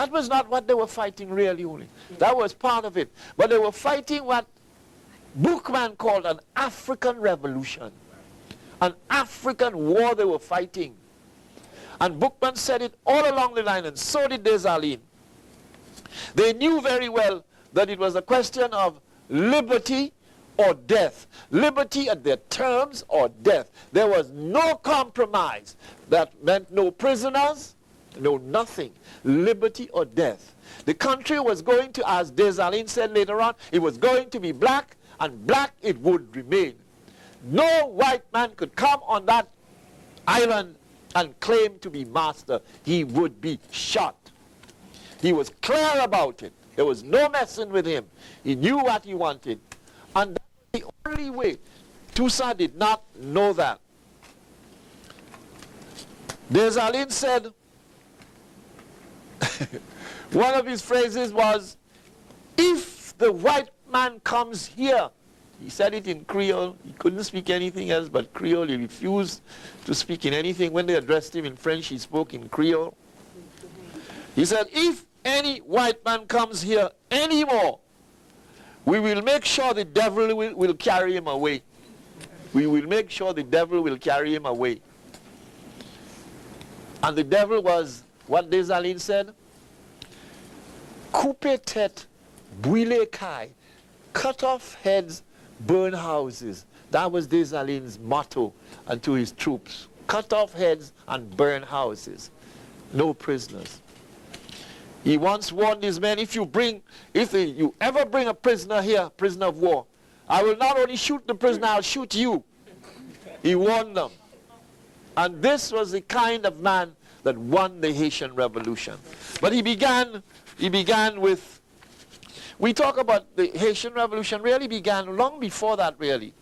That was not what they were fighting really only. That was part of it. But they were fighting what Bookman called an African revolution. An African war they were fighting. And Bookman said it all along the line, and so did Dessalines. They knew very well that it was a question of liberty or death. Liberty at their terms or death. There was no compromise. That meant no prisoners, no nothing. Liberty or death. The country was going to, as Dessalines said later on, it was going to be black, and black it would remain. No white man could come on that island and claim to be master. He would be shot. He was clear about it. There was no messing with him. He knew what he wanted. And that was the only way. Toussaint did not know that. Dessalines said, one of his phrases was, if the white man comes here, he said it in Creole. He couldn't speak anything else but Creole. He refused to speak in anything. When they addressed him in French, he spoke in Creole. He said, if any white man comes here anymore, we will make sure the devil will carry him away. We will make sure the devil will carry him away. And the devil was, what Dessalines said? Coupe tête, brûler caille. Cut off heads, burn houses. That was Dessalines' motto unto his troops. Cut off heads and burn houses. No prisoners. He once warned his men, if you ever bring a prisoner here, prisoner of war, I will not only shoot the prisoner, I'll shoot you. He warned them. And this was the kind of man that won the Haitian Revolution. But he began with, we talk about the Haitian Revolution really began long before that really.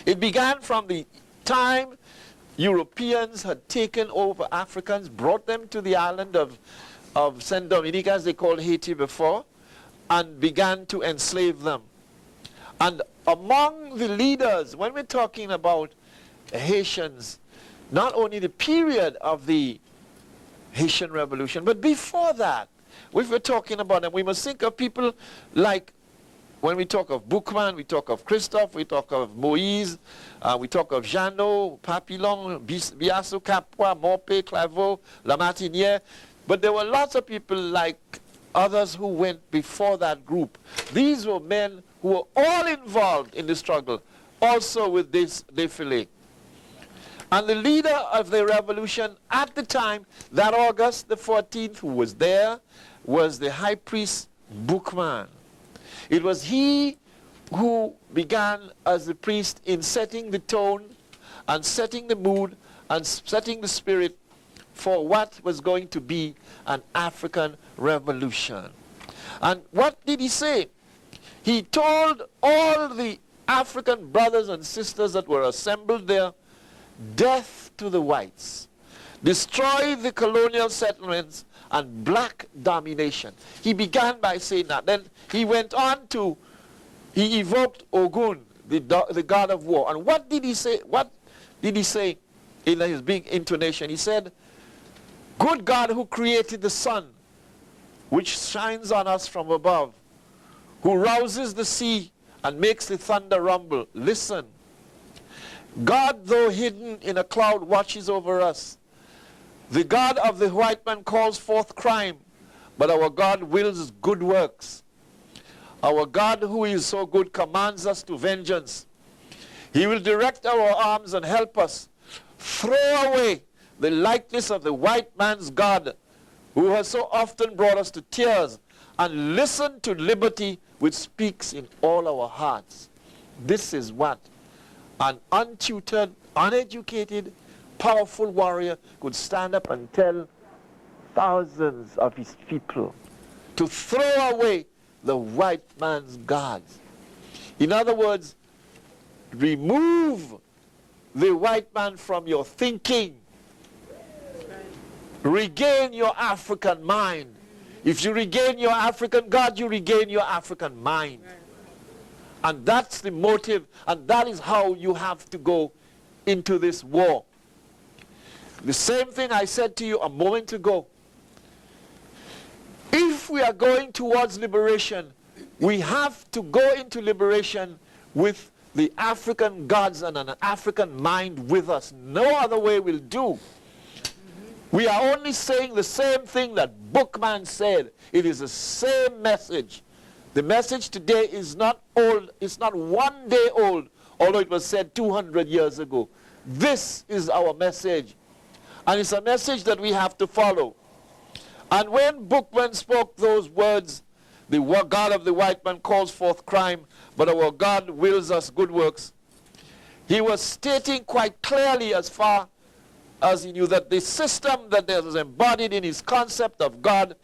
It began from the time Europeans had taken over Africans, brought them to the island of Saint Dominique, as they called Haiti before, and began to enslave them. And among the leaders, when we're talking about Haitians, not only the period of the Haitian Revolution, but before that, if we're talking about them, we must think of people like, when we talk of Boukman, we talk of Christophe, we talk of Moïse, we talk of Jeannot, Papillon, Biassou, Capois, Morpé, Claveau, Lamartinière. But there were lots of people like others who went before that group. These were men who were all involved in the struggle, also with this défilé. And the leader of the revolution at the time, that August the 14th, who was there, was the high priest Boukman. It was he who began as the priest in setting the tone and setting the mood and setting the spirit for what was going to be an African revolution. And what did he say? He told all the African brothers and sisters that were assembled there, death to the whites, destroy the colonial settlements and black domination. He began by saying that. Then he went on to, he evoked Ogun, the god of war. And what did he say? What did he say in his big intonation? He said, good God who created the sun, which shines on us from above, who rouses the sea and makes the thunder rumble, listen. God, though hidden in a cloud, watches over us. The God of the white man calls forth crime, but our God wills good works. Our God, who is so good, commands us to vengeance. He will direct our arms and help us. Throw away the likeness of the white man's God, who has so often brought us to tears, and listen to liberty which speaks in all our hearts. This is what an untutored, uneducated, powerful warrior could stand up and tell thousands of his people to throw away the white man's gods. In other words, remove the white man from your thinking. Regain your African mind. If you regain your African God, you regain your African mind. And that's the motive, and that is how you have to go into this war. The same thing I said to you a moment ago. if we are going towards liberation, we have to go into liberation with the African gods and an African mind with us. No other way will do. We are only saying the same thing that Bookman said. It is the same message. The message today is not old. It's not one day old, although it was said 200 years ago. This is our message. And it's a message that we have to follow. And when Bookman spoke those words, the God of the white man calls forth crime, but our God wills us good works, he was stating quite clearly, as far as he knew, that the system that was embodied in his concept of God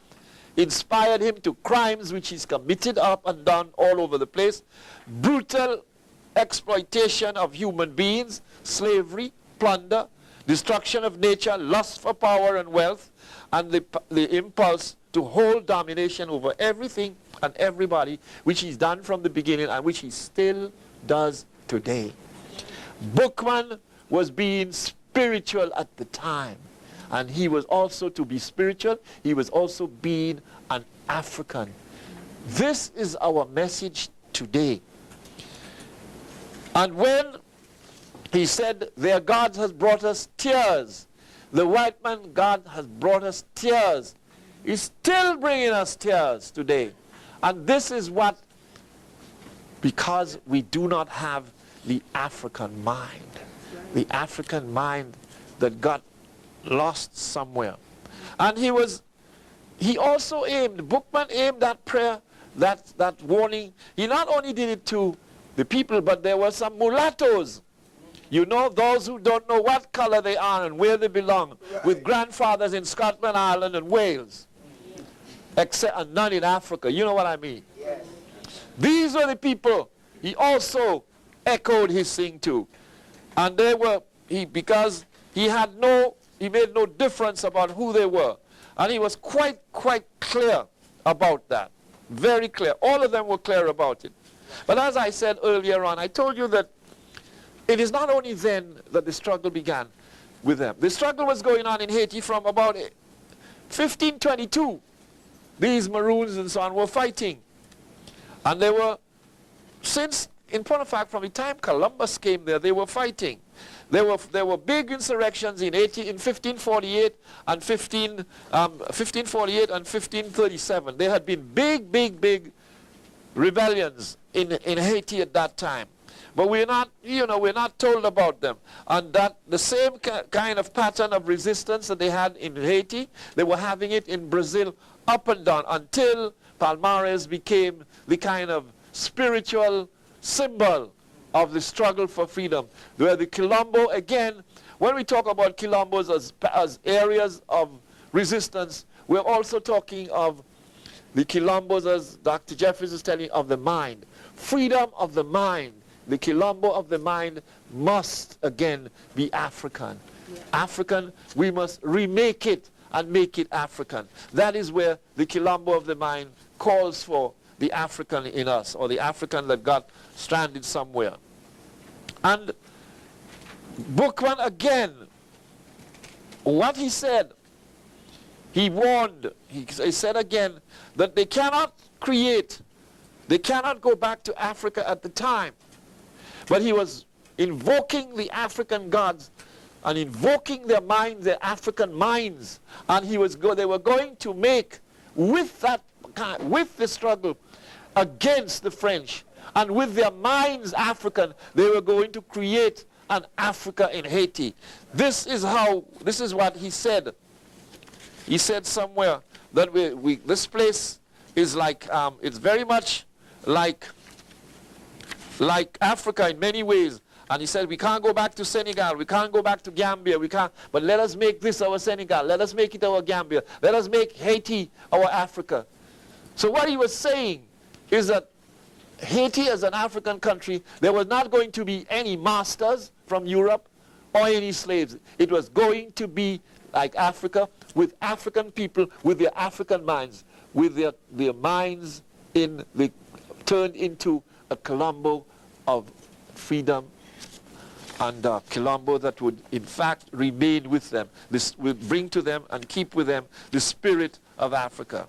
inspired him to crimes which he's committed up and down all over the place. Brutal exploitation of human beings, slavery, plunder, destruction of nature, lust for power and wealth, and the impulse to hold domination over everything and everybody, which he's done from the beginning and which he still does today. Bookman was being spiritual at the time, and he was also, to be spiritual, he was also being an African. This is our message today. And when he said their God has brought us tears, the white man God has brought us tears, he's still bringing us tears today. And this is what, because we do not have the African mind, the African mind that got lost somewhere. And he also aimed, Bookman aimed that prayer, that warning. He not only did it to the people, but there were some mulattoes. You know, those who don't know what color they are and where they belong, with grandfathers in Scotland, Ireland, and Wales, except, and none in Africa. You know what I mean? Yes. These were the people he also echoed his thing to. And they were, because he made no difference about who they were. And he was quite clear about that. Very clear. All of them were clear about it. But as I said earlier on, I told you that it is not only then that the struggle began with them. The struggle was going on in Haiti from about 1522. These Maroons and so on were fighting. And they were, since, in point of fact, from the time Columbus came there, they were fighting. There were big insurrections in 1548 and 1548 and 1537. There had been big rebellions in Haiti at that time. But we're not told about them. And that the same kind of pattern of resistance that they had in Haiti, they were having it in Brazil up and down until Palmares became the kind of spiritual symbol of the struggle for freedom. Where the Quilombo, again, when we talk about Quilombos as areas of resistance, we're also talking of the Quilombos, as Dr. Jeffries is telling, of the mind. Freedom of the mind. The Quilombo of the mind must again be African. Yeah. African, we must remake it and make it African. That is where the Quilombo of the mind calls for the African in us, or the African that got stranded somewhere. And Bookman again, what he said, he warned, he said again that they cannot go back to Africa at the time. But he was invoking the African gods and invoking their minds, their African minds. And they were going to make, with the struggle against the French, and with their minds African, they were going to create an Africa in Haiti. This is what he said. He said somewhere that this place is like, it's very much like Africa in many ways. And he said, we can't go back to Senegal, we can't go back to Gambia, but let us make this our Senegal, let us make it our Gambia, let us make Haiti our Africa. So what he was saying is that Haiti as an African country, there was not going to be any masters from Europe or any slaves. It was going to be like Africa, with African people, with their African minds, with their minds turned into a Quilombo of freedom, and a Quilombo that would in fact remain with them. This would bring to them and keep with them the spirit of Africa.